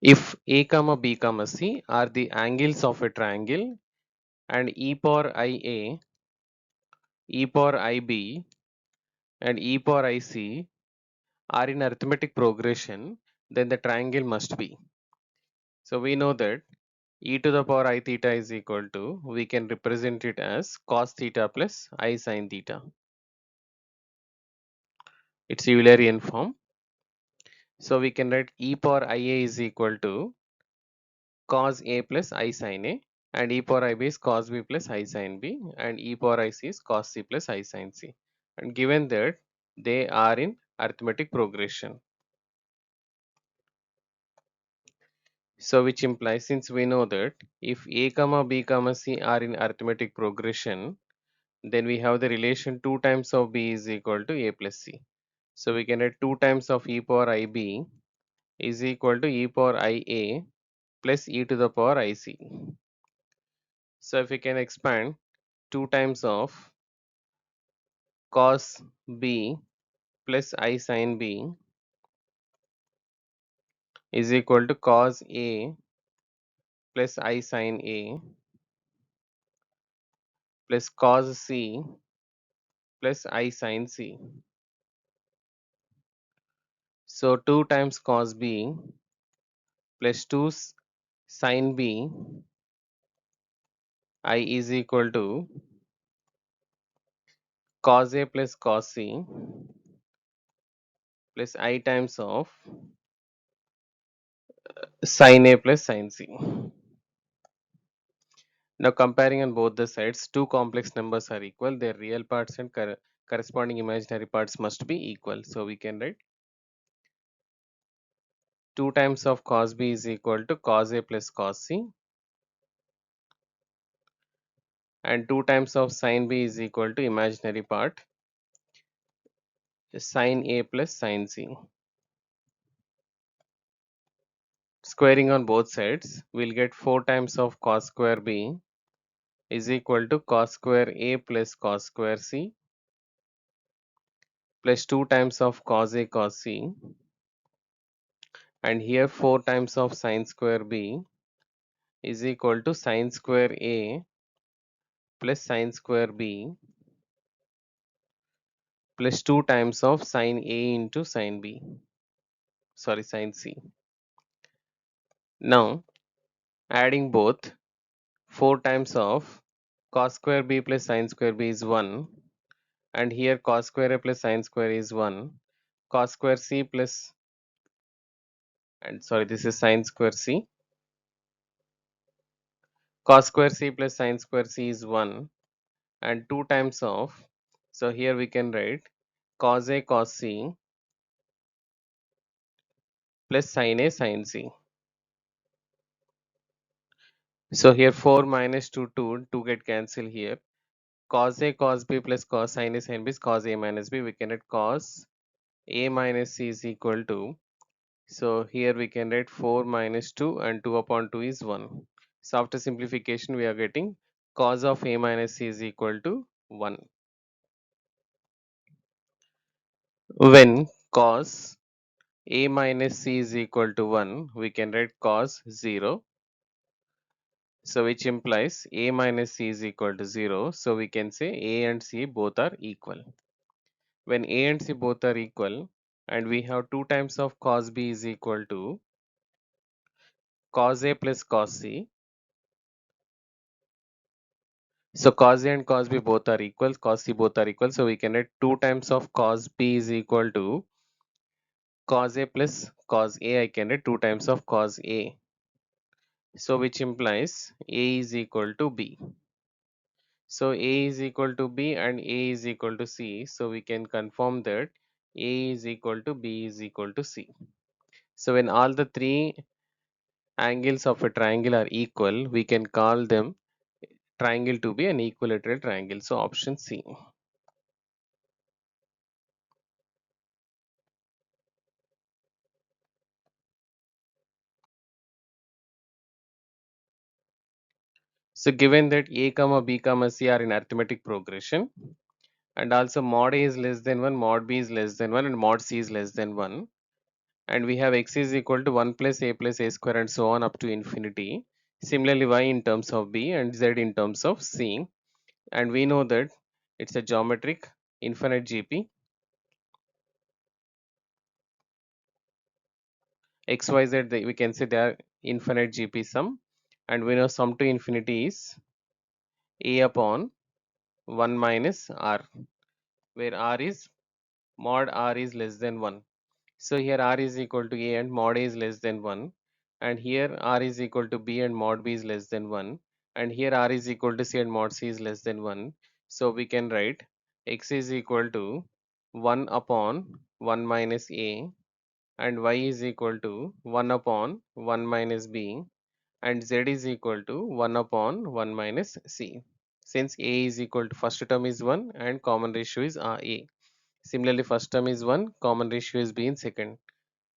If A comma B comma C are the angles of a triangle and E power IA, E power IB and E power IC are in arithmetic progression, then the triangle must be. So we know that e to the power I theta is equal to, we can represent it as cos theta plus I sin theta. It's Eulerian form. So we can write e power IA is equal to cos A plus I sin A, and e power IB is cos B plus I sin B, and e power IC is cos C plus I sin C. And given that they are in arithmetic progression. So which implies, since we know that if A comma B comma C are in arithmetic progression, then we have the relation 2 times of B is equal to A plus C. So we can write 2 times of e power IB is equal to e power IA plus e to the power IC. So if we can expand 2 times of cos B plus I sin B is equal to cos A plus I sin A plus cos C plus I sin C. So 2 times cos B plus 2 sin B I is equal to cos A plus cos C plus I times of sin A plus sin C. Now comparing on both the sides, two complex numbers are equal. Their real parts and corresponding imaginary parts must be equal. So we can write 2 times of cos B is equal to cos A plus cos C, and 2 times of sin B is equal to imaginary part sin A plus sin C. Squaring on both sides, we'll get 4 times of cos square B is equal to cos square A plus cos square C plus 2 times of cos A cos C, and here 4 times of sin square B is equal to sin square A plus sin square B plus 2 times of sin A into sin B, sorry, sin C. Now adding both, 4 times of cos square B plus sin square B is 1, and here cos square A plus sin square is 1, cos square C plus, and sorry, this is sin square C, cos square C plus sin square C is 1, and 2 times of, so here we can write cos A cos C plus sin A sin C. So here 4 minus 2, 2 get cancelled here. Cos A cos B plus cos sin A sin B is cos A minus B. We can write cos A minus C is equal to, so here we can write 4 minus 2, and 2 upon 2 is 1. So after simplification we are getting cos of A minus C is equal to 1. When cos A minus C is equal to 1, we can write cos 0. So which implies A minus C is equal to 0. So we can say A and C both are equal. When A and C both are equal, and we have 2 times of cos B is equal to cos A plus cos C. So cos A and cos B both are equal, cos C both are equal. So we can write 2 times of cos B is equal to cos A plus cos A. I can write 2 times of cos A. So which implies A is equal to B. So A is equal to B and A is equal to C. So we can confirm that A is equal to B is equal to C. So when all the three angles of a triangle are equal, we can call them triangle to be an equilateral triangle. So option C. So given that A comma B comma C are in arithmetic progression, and also mod A is less than 1, mod B is less than 1, and mod C is less than 1, and we have x is equal to 1 plus a plus a square and so on up to infinity. Similarly, y in terms of b and z in terms of c, and we know that it's a geometric infinite GP. X, y, z, we can say they are infinite GP sum, and we know sum to infinity is a upon 1 minus r, where r is mod r is less than 1. So here r is equal to a and mod a is less than 1, and here r is equal to b and mod b is less than 1, and here r is equal to c and mod c is less than 1. So we can write x is equal to 1 upon 1 minus a, and y is equal to 1 upon 1 minus b, and z is equal to 1 upon 1 minus c. Since a is equal to first term is 1 and common ratio is a. Similarly, first term is 1, common ratio is b in second.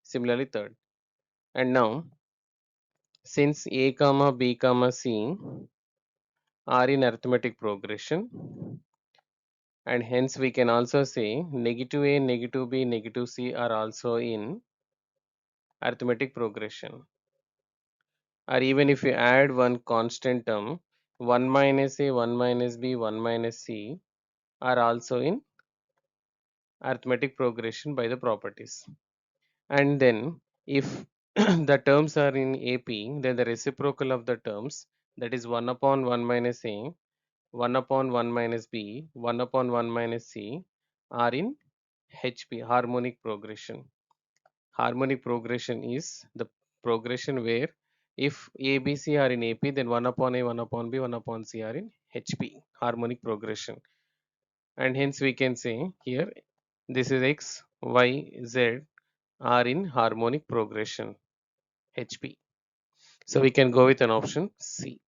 Similarly, third. And now, since a comma b comma c are in arithmetic progression, and hence we can also say negative a, negative b, negative c are also in arithmetic progression. Or even if you add one constant term, 1 minus a, 1 minus b, 1 minus c are also in arithmetic progression by the properties. And then if the terms are in AP, then the reciprocal of the terms, that is 1 upon 1 minus a, 1 upon 1 minus b, 1 upon 1 minus c are in HP, harmonic progression. Harmonic progression is the progression where if A, B, C are in AP, then 1 upon A, 1 upon B, 1 upon C are in HP, harmonic progression. And hence we can say here this is X, Y, Z are in harmonic progression, HP. So we can go with an option C.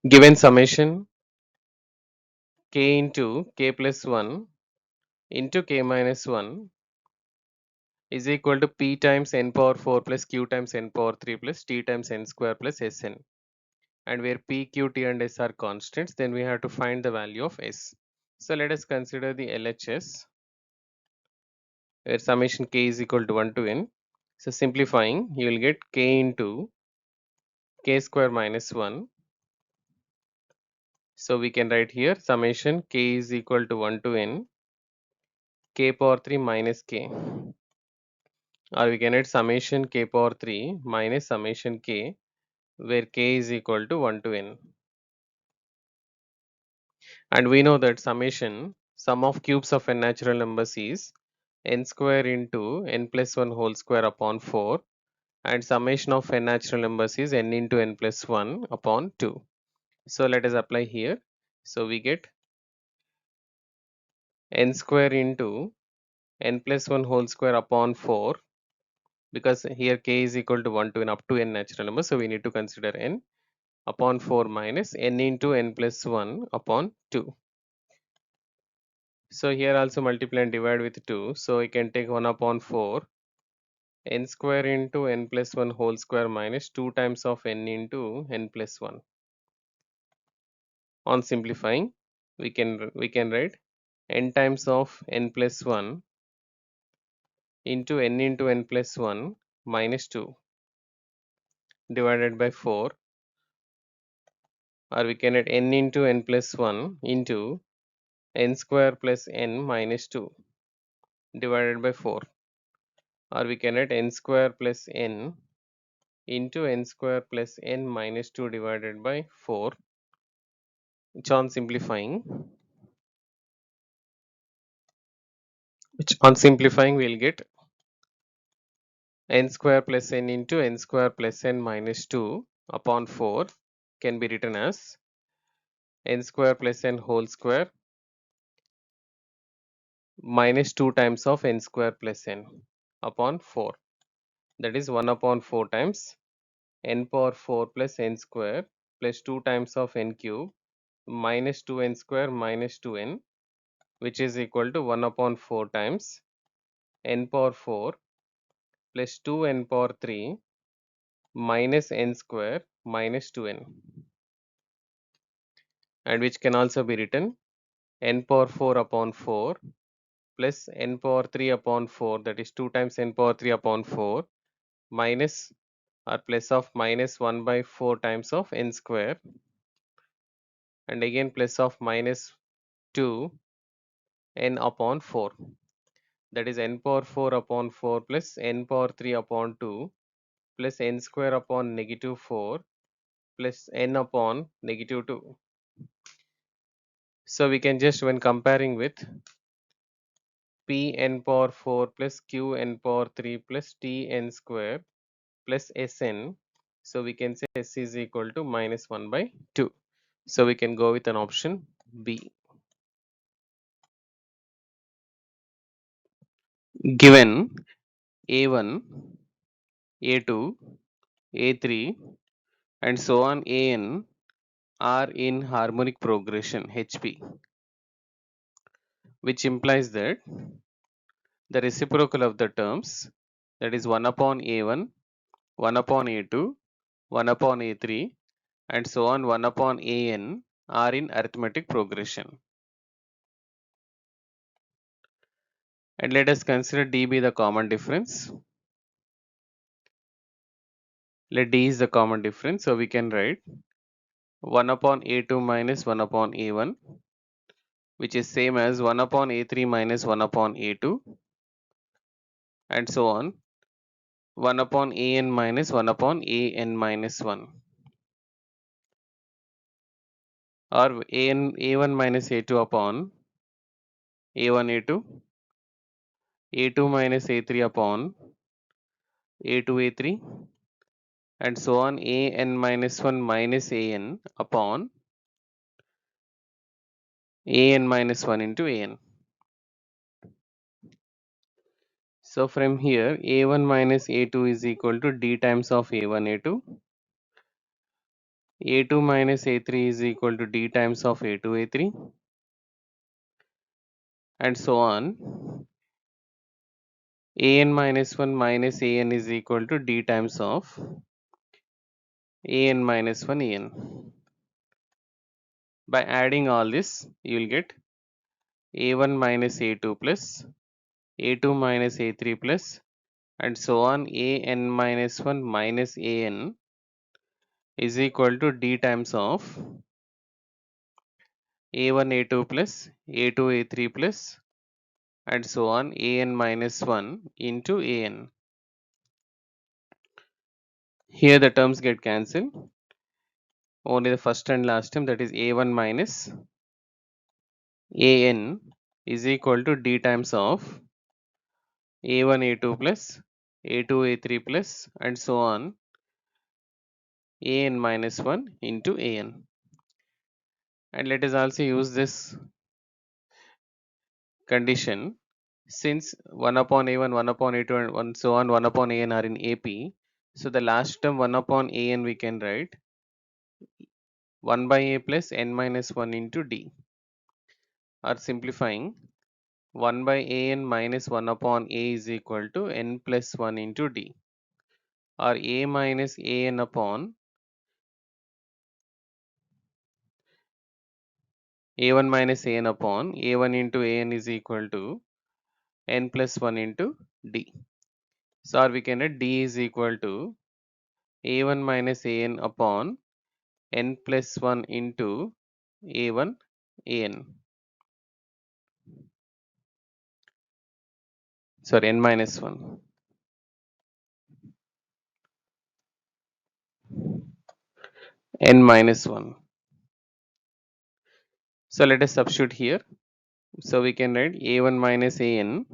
Given summation k into k plus 1 into k minus 1 is equal to p times n power 4 plus q times n power 3 plus t times n square plus sn. And where p, q, t and s are constants, then we have to find the value of s. So let us consider the LHS, where summation k is equal to 1 to n. So simplifying, you will get k into k square minus 1. So we can write here summation k is equal to 1 to n k power 3 minus k, or we can write summation k power 3 minus summation k, where k is equal to 1 to n. And we know that summation sum of cubes of n natural numbers is n square into n plus 1 whole square upon 4, and summation of n natural numbers is n into n plus 1 upon 2. So let us apply here. So we get n square into n plus 1 whole square upon 4, because here k is equal to 1 to n up to n natural numbers, so we need to consider n upon 4 minus n into n plus 1 upon 2. So here also multiply and divide with 2, so we can take 1 upon 4 n square into n plus 1 whole square minus 2 times of n into n plus 1. On simplifying, we can write n times of n plus 1 into n plus 1 minus 2 divided by 4, or we can write n into n plus 1 into n square plus n minus 2 divided by 4, or we can write n square plus n into n square plus n minus 2 divided by 4, which on simplifying we'll get n square plus n into n square plus n minus 2 upon 4 can be written as n square plus n whole square minus 2 times of n square plus n upon 4. That is 1 upon 4 times n power 4 plus n square plus 2 times of n cube minus 2n square minus 2n, which is equal to 1 upon 4 times n power 4 plus 2n power 3 minus n square minus 2n, and which can also be written n power 4 upon 4 plus n power 3 upon 4, that is 2 times n power 3 upon 4 minus or plus of minus 1 by 4 times of n square, and again plus of minus 2 n upon 4, that is n power 4 upon 4 plus n power 3 upon 2 plus n square upon negative 4 plus n upon negative 2. So we can just, when comparing with p n power 4 plus q n power 3 plus t n square plus Sn. So we can say S is equal to minus 1 by 2. So we can go with an option B. Given A1, A2, A3 and so on An are in harmonic progression HP, which implies that the reciprocal of the terms, that is 1 upon A1, 1 upon A2, 1 upon A3 and so on 1 upon An are in arithmetic progression. And let us consider D be the common difference. Let D is the common difference, so we can write 1 upon A2 minus 1 upon A1, which is same as 1 upon A3 minus 1 upon A2 and so on 1 upon An minus 1 upon An minus 1, or A1 minus A2 upon A1 A2, A2 minus A3 upon A2 A3 and so on An minus 1 minus An upon An minus 1 into An. So from here A1 minus A2 is equal to D times of A1 A2, A2 minus A3 is equal to D times of A2 A3 and so on. An minus 1 minus An is equal to D times of An minus 1 An. By adding all this, you will get A1 minus A2 plus A2 minus A3 plus and so on An minus 1 minus An is equal to D times of A1 A2 plus A2 A3 plus and so on An minus 1 into An. Here the terms get cancelled. Only the first and last term, that is A1 minus An is equal to D times of A1 A2 plus A2 A3 plus and so on An minus 1 into An. And let us also use this condition, since 1 upon A1, 1 upon A2 and 1 so on 1 upon An are in AP. So the last term 1 upon An we can write 1 by A plus n minus 1 into D, or simplifying 1 by An minus 1 upon A is equal to n plus 1 into D, or A minus An upon A1 minus An upon A1 into An is equal to n plus 1 into D. So or we can write D is equal to A1 minus An upon n plus 1 into A1 An. Sorry, n minus 1. N minus 1. So let us substitute here. So we can write A1 minus An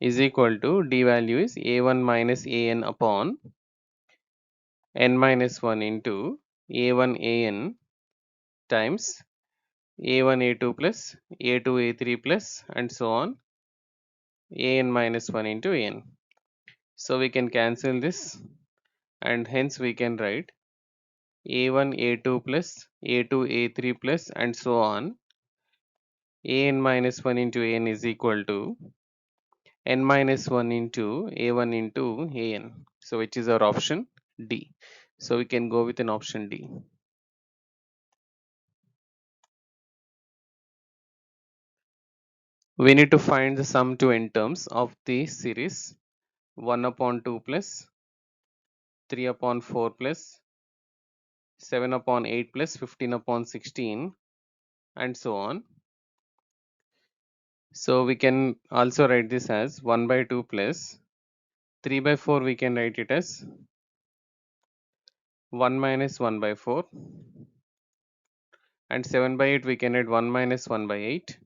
is equal to D value is A1 minus An upon n minus 1 into A1 An times a1 a2 plus a2 a3 plus and so on an minus 1 into an. So we can cancel this and hence we can write a1 a2 plus a2 a3 plus and so on an minus 1 into an is equal to n minus 1 into a1 into an. So which is our option D. So we can go with an option D. We need to find the sum to n terms of the series 1 upon 2 plus 3 upon 4 plus 7 upon 8 plus 15 upon 16 and so on. So we can also write this as 1 by 2 plus 3 by 4 we can write it as 1 minus 1 by 4 and 7 by 8 we can add 1 minus 1 by 8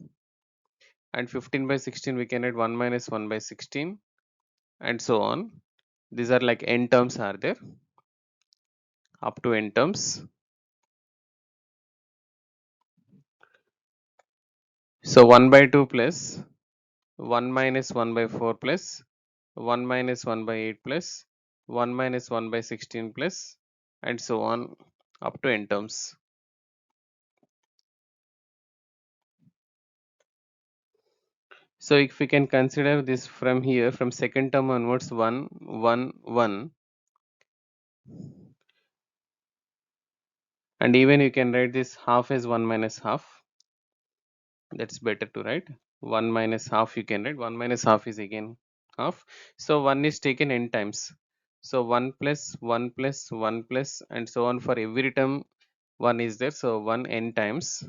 and 15 by 16 we can add 1 minus 1 by 16 and so on. These are like n terms are there up to n terms. So 1 by 2 plus 1 minus 1 by 4 plus 1 minus 1 by 8 plus 1 minus 1 by 16 plus and so on up to n terms. So if we can consider this from here from second term onwards 1 1 1 and even you can write this half as 1 minus half. That's better to write 1 minus half you can write 1 minus half is again half. So 1 is taken n times. So 1 plus 1 plus 1 plus and so on for every term 1 is there. So 1 n times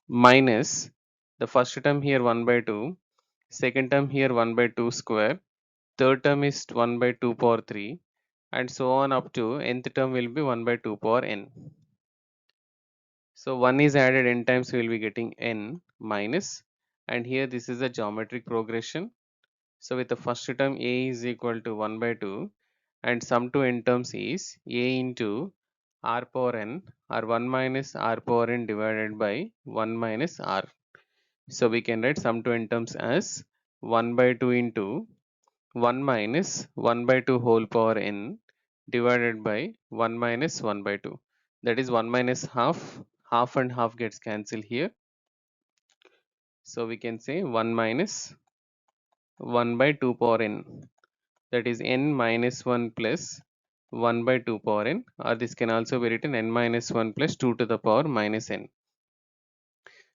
minus the first term here 1 by 2, second term here 1 by 2 square, third term is 1 by 2 power 3 and so on up to nth term will be 1 by 2 power n. So 1 is added n times we will be getting n minus and here this is a geometric progression. So with the first term a is equal to 1 by 2 and sum to n terms is a into r power n or 1 minus r power n divided by 1 minus r. So we can write sum to n terms as 1 by 2 into 1 minus 1 by 2 whole power n divided by 1 minus 1 by 2. That is 1 minus half, half and half gets cancelled here. So we can say 1 minus 1 by 2 power n. That is n minus 1 plus 1 by 2 power n, or this can also be written n minus 1 plus 2 to the power minus n.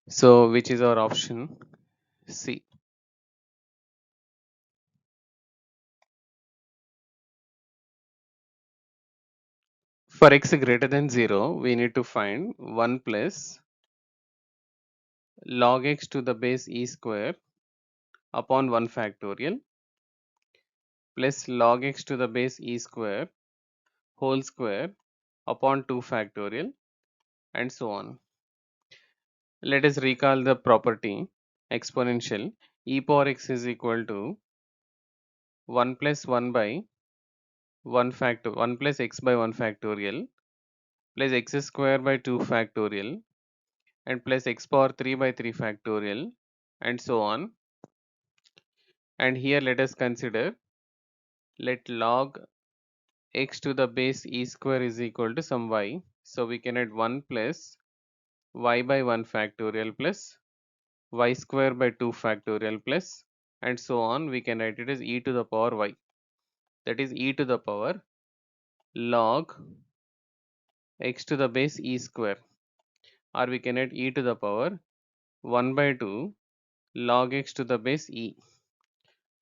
So which is our option C. For x greater than 0, we need to find 1 plus log x to the base e square upon 1 factorial plus log x to the base e square whole square upon 2 factorial and so on. Let us recall the property exponential e power x is equal to 1 plus 1 by 1 factor 1 plus x by 1 factorial plus x square by 2 factorial and plus x power 3 by 3 factorial and so on. And here let us consider let log x to the base e square is equal to some y. So we can add 1 plus y by 1 factorial plus y square by 2 factorial plus and so on. We can write it as e to the power y. That is e to the power log x to the base e square, or we can add e to the power 1 by 2 log x to the base e,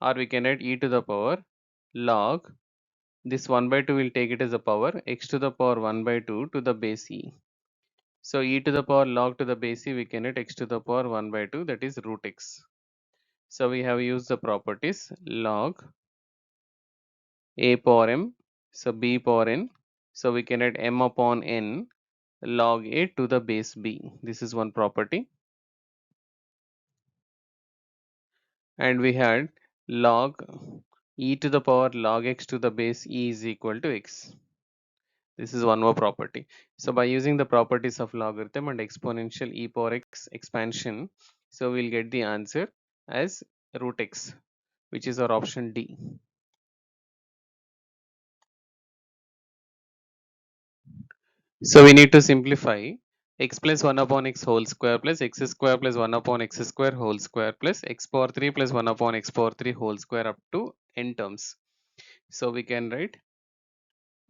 or we can add e to the power log this 1 by 2 will take it as a power x to the power 1 by 2 to the base e. So e to the power log to the base e we can add x to the power 1 by 2, that is root x. So we have used the properties log a power m, so b power n. So we can add m upon n log a to the base b. This is one property. And we had log e to the power log x to the base e is equal to x. This is one more property. So by using the properties of logarithm and exponential e power x expansion, so we'll get the answer as root x, which is our option D. So we need to simplify x plus 1 upon x whole square plus x square plus 1 upon x square whole square plus x power 3 plus 1 upon x power 3 whole square up to n terms. So we can write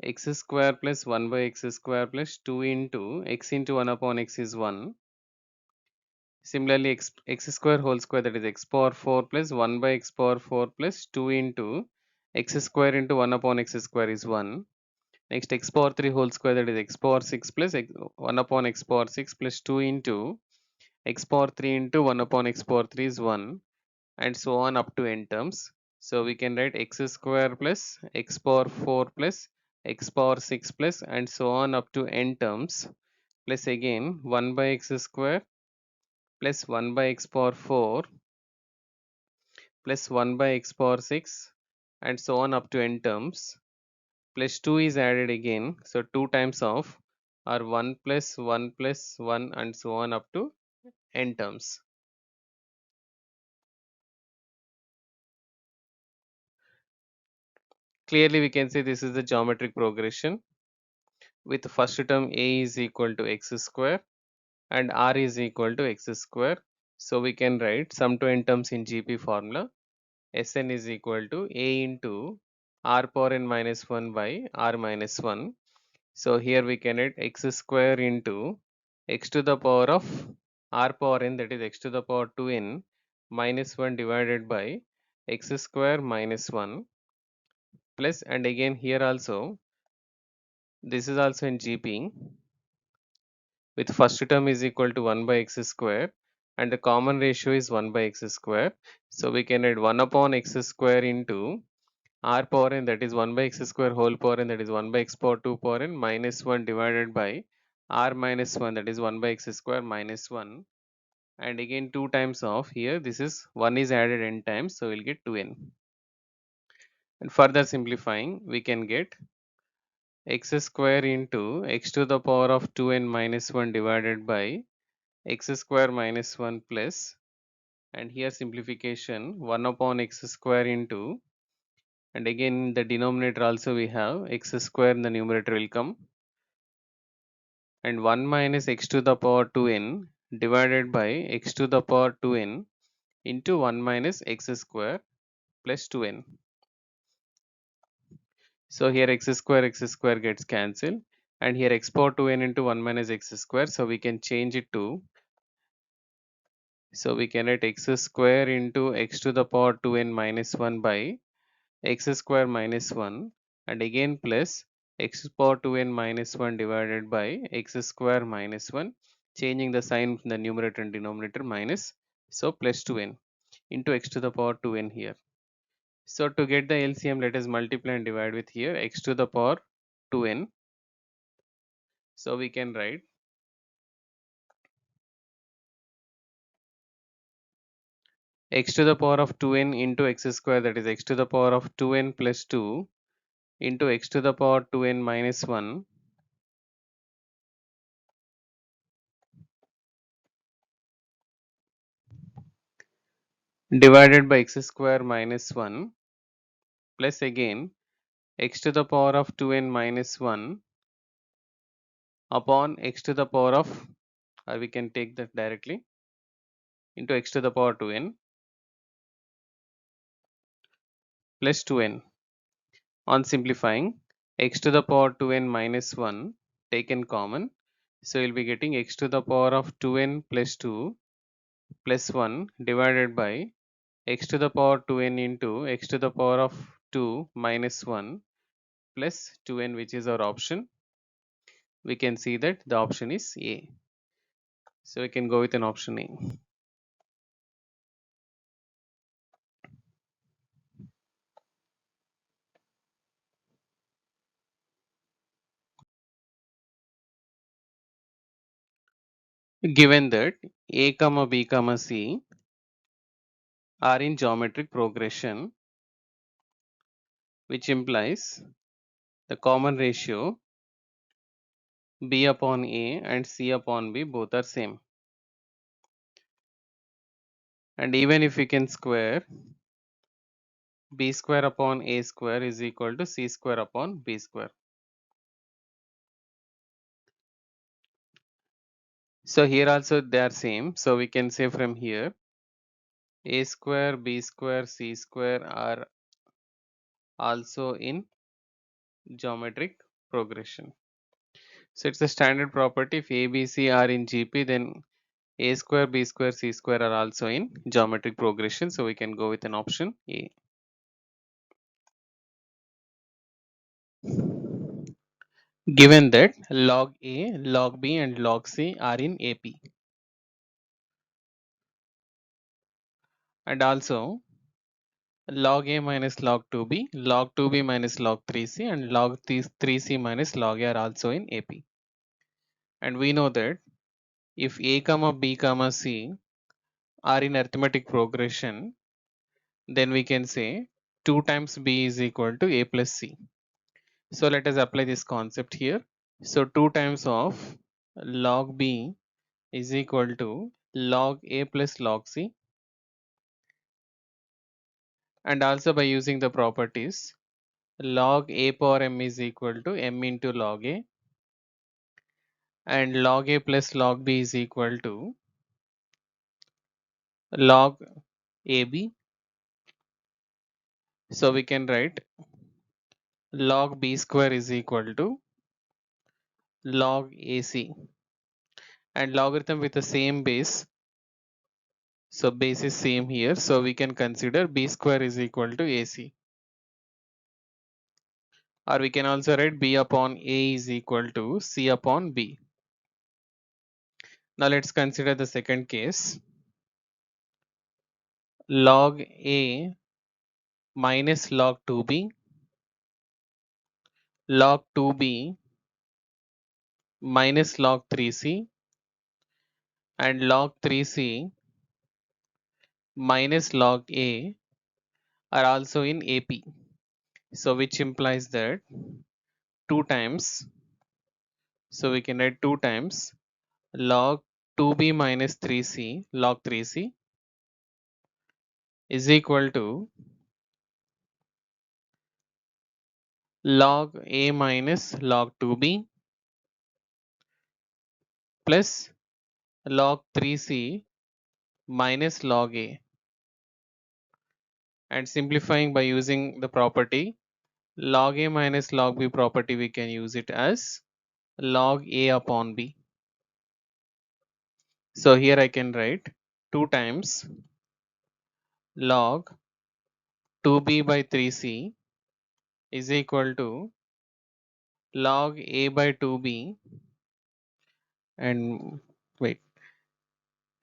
x square plus 1 by x square plus 2 into x into 1 upon x is 1. Similarly, x square whole square, that is x power 4 plus 1 by x power 4 plus 2 into x square into 1 upon x square is 1. Next, x power 3 whole square, that is x power 6 plus 1 upon x power 6 plus 2 into x power 3 into 1 upon x power 3 is 1, and so on up to n terms. So we can write x square plus x power 4 plus x power 6 plus and so on up to n terms, plus again 1 by x square plus 1 by x power 4 plus 1 by x power 6 and so on up to n terms, plus 2 is added again, so 2 times of are 1 plus 1 plus 1 and so on up to n terms. Clearly we can say this is the geometric progression with the first term a is equal to x square and r is equal to x square. So we can write sum to n terms in GP formula. Sn is equal to a into r power n minus 1 by r minus 1. So here we can write x square into x to the power of r power n, that is x to the power 2n minus 1 divided by x square minus 1 plus, and again here also this is also in GP with first term is equal to 1 by x square and the common ratio is 1 by x square. So we can add 1 upon x square into r power n, that is 1 by x square whole power n, that is 1 by x power 2 power n minus 1 divided by r minus 1, that is 1 by x square minus 1, and again 2 times of here this is 1 is added n times, so we'll get 2n. And further simplifying we can get x square into x to the power of 2n minus 1 divided by x square minus 1 plus, and here simplification 1 upon x square into, and again in the denominator also we have x square in the numerator will come, and 1 minus x to the power 2n divided by x to the power 2n into 1 minus x square plus 2n. So here x square gets cancelled, and here x power 2n into 1 minus x square, so we can change it to, so we can write x square into x to the power 2n minus 1 by x square minus 1, and again plus x power 2n minus 1 divided by x square minus 1, changing the sign from the numerator and denominator minus, so plus 2n into x to the power 2n here. So to get the LCM, let us multiply and divide with here x to the power 2n. So we can write x to the power of 2n into x square, that is x to the power of 2n plus 2 into x to the power 2n minus 1 divided by x square minus 1 plus again x to the power of 2n minus 1 upon x to the power of, we can take that directly, into x to the power 2n plus 2n. On simplifying, x to the power 2n minus 1 taken common, so you'll be getting x to the power of 2n plus 2 plus 1 divided by x to the power 2n into x to the power of 2 minus 1 plus 2n, which is our option. We can see that the option is A. So we can go with an option A. Given that A comma B comma C are in geometric progression, which implies the common ratio B upon A and C upon B both are same. And even if we can square, B square upon A square is equal to C square upon B square. So here also they are same. So we can say from here A square, B square, C square are also in geometric progression. So it's a standard property. If A, B, C are in GP, then A square, B square, C square are also in geometric progression. So we can go with an option A. Given that log A, log B and log C are in AP. And also log A minus log 2B, log 2B minus log 3C and log 3C minus log A are also in AP. And we know that if A comma B comma C are in arithmetic progression, then we can say 2 times B is equal to A plus C. So let us apply this concept here. So 2 times of log B is equal to log A plus log C, and also by using the properties log A power M is equal to M into log A, and log A plus log B is equal to log AB. So we can write log B square is equal to log AC, and logarithm with the same base. So base is same here. So we can consider B square is equal to AC. Or we can also write B upon A is equal to C upon B. Now let's consider the second case. Log A minus log 2B, log 2B minus log 3C and log 3C minus log A are also in AP. So which implies that 2 times, so we can write 2 times log 2B minus 3C log 3C is equal to log A minus log 2B plus log 3C minus log A, and simplifying by using the property log A minus log B property, we can use it as log A upon B. So here I can write 2 times log 2B by 3C is equal to log A by 2B, and wait,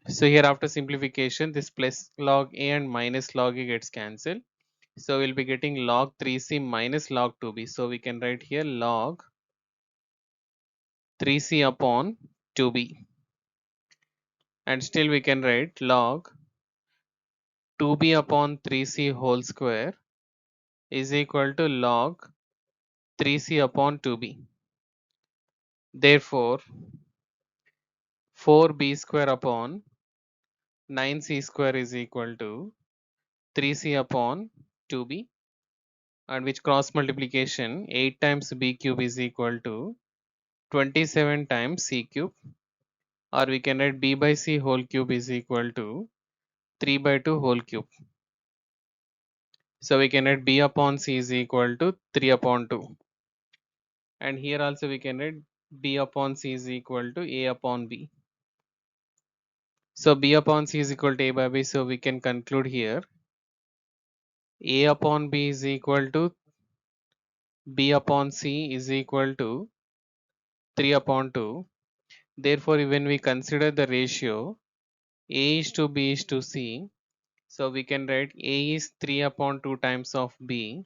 so here after simplification this plus log A and minus log A gets cancelled. So we'll be getting log 3C minus log 2B. So we can write here log 3C upon 2B, and still we can write log 2B upon 3C whole square is equal to log 3C upon 2B. Therefore 4B square upon 9C square is equal to 3C upon 2B, and which cross multiplication 8 times B cube is equal to 27 times C cube, or we can write B by C whole cube is equal to 3 by 2 whole cube. So we can write B upon C is equal to 3 upon 2, and here also we can write B upon C is equal to A upon B. So B upon C is equal to A by B, so we can conclude here A upon B is equal to B upon C is equal to 3 upon 2. Therefore when we consider the ratio A is to B is to C, so we can write A is 3 upon 2 times of B,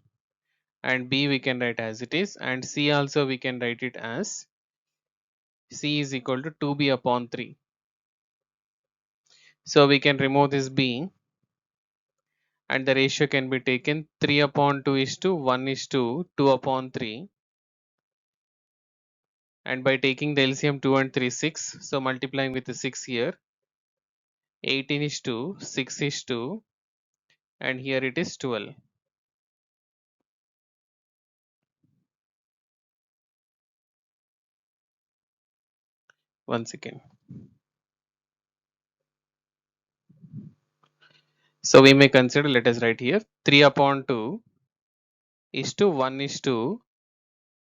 and B we can write as it is, and C also we can write it as C is equal to 2B upon 3. So we can remove this B, and the ratio can be taken 3 upon 2 is to 1 is to 2 upon 3, and by taking the LCM 2 and 3 6, so multiplying with the 6 here, 18 is 2, 6 is 2, and here it is 12. One second. So we may consider, let us write here, 3 upon 2 is to 1 is to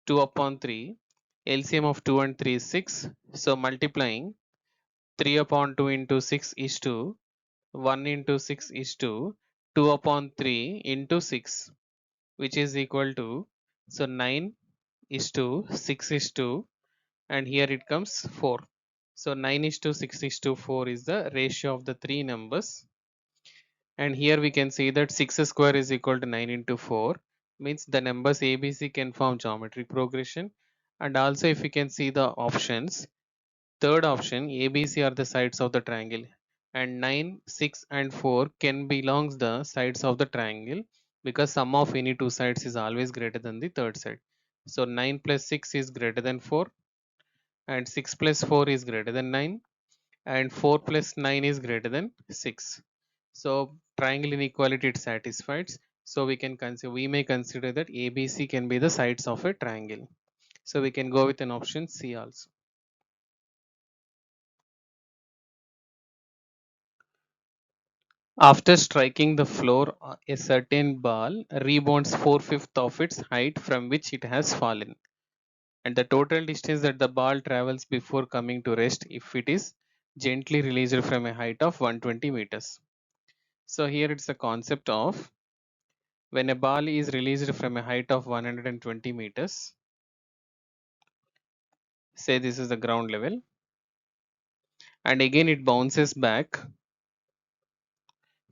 2 upon 3. LCM of 2 and 3 is 6. So multiplying 3 upon 2 into 6 is to 1 into 6 is to 2 upon 3 into 6, which is equal to, so 9 is to 6 is to, and here it comes 4. So 9 is to 6 is to 4 is the ratio of the three numbers. And here we can see that 6 square is equal to 9 into 4, means the numbers ABC can form geometric progression. And also if you can see the options, third option ABC are the sides of the triangle, and 9, 6 and 4 can belongs the sides of the triangle, because sum of any two sides is always greater than the third side. So 9 plus 6 is greater than 4, and 6 plus 4 is greater than 9, and 4 plus 9 is greater than 6. So triangle inequality it satisfies. So we may consider that ABC can be the sides of a triangle. So we can go with an option C also. After striking the floor, a certain ball rebounds 4/5 of its height from which it has fallen, and the total distance that the ball travels before coming to rest if it is gently released from a height of 120 meters. So here it's the concept of, when a ball is released from a height of 120 meters, say this is the ground level, and again it bounces back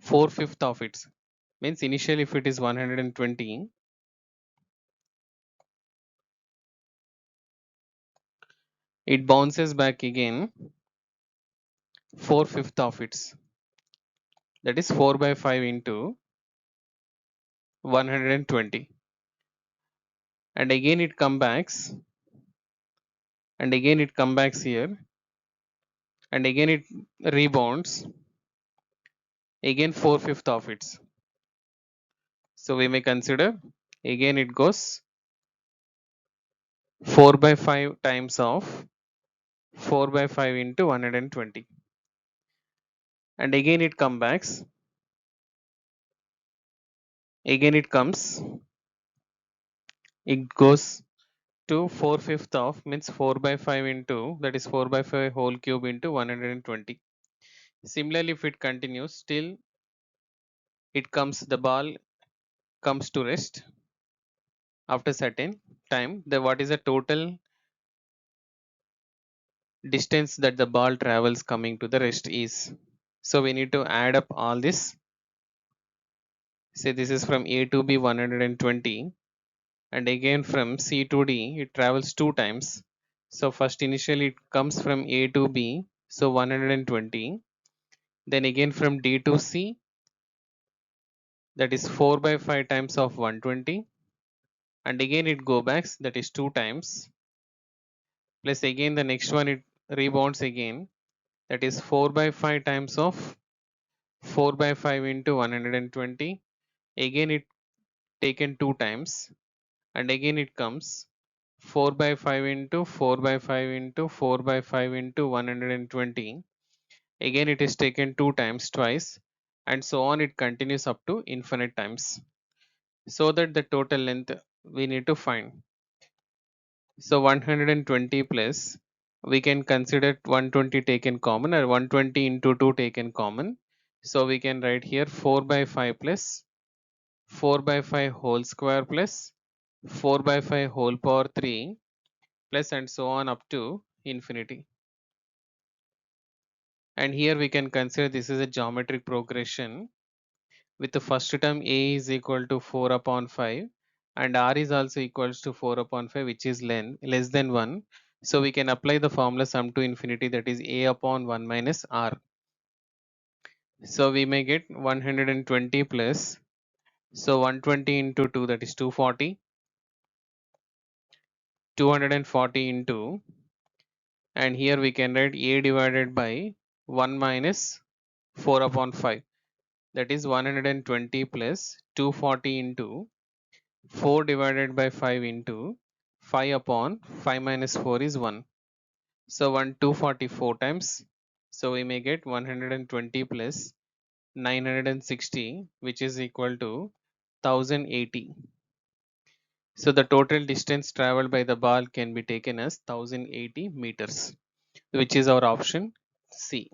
4/5 of its, means initially if it is 120, it bounces back again 4/5 of its, that is 4 by 5 into 120, and again it comes back, and again it comes back here, and again it rebounds again 4/5 of its. So we may consider again it goes 4 by 5 times of 4 by 5 into 120, and again it comes back, again it goes to 4/5 of, means 4 by 5 into, that is 4 by 5 whole cube into 120. Similarly if it continues still it comes, the ball comes to rest after certain time, the what is the total distance that the ball travels coming to the rest is, so we need to add up all this. Say this is from A to B 120, and again from C to D it travels two times. So first initially it comes from A to B, so 120, then again from D to C, that is 4 by 5 times of 120, and again it go back, that is 2 times, plus again the next one it rebounds again, that is 4 by 5 times of 4 by 5 into 120, again it taken 2 times, and again it comes 4 by 5 into 4 by 5 into 4 by 5 into 120, again it is taken 2 times twice, and so on it continues up to infinite times, so that the total length we need to find. So 120 plus, we can consider 120 taken common, or 120 into 2 taken common. So we can write here 4 by 5 plus 4 by 5 whole square plus 4 by 5 whole power 3 plus, and so on up to infinity. And here we can consider this is a geometric progression with the first term a is equal to 4 upon 5, and r is also equals to 4 upon 5, which is less than 1. So we can apply the formula sum to infinity, that is a upon 1 minus r. So we may get 120 plus, so 120 into 2, that is 240, 240 into, and here we can write a divided by 1 minus 4 upon 5, that is 120 plus 240 into 4 divided by 5 into 5 upon 5 minus 4 is 1. So 1 244 times. So we may get 120 plus 960, which is equal to 1080. So the total distance traveled by the ball can be taken as 1080 meters, which is our option C.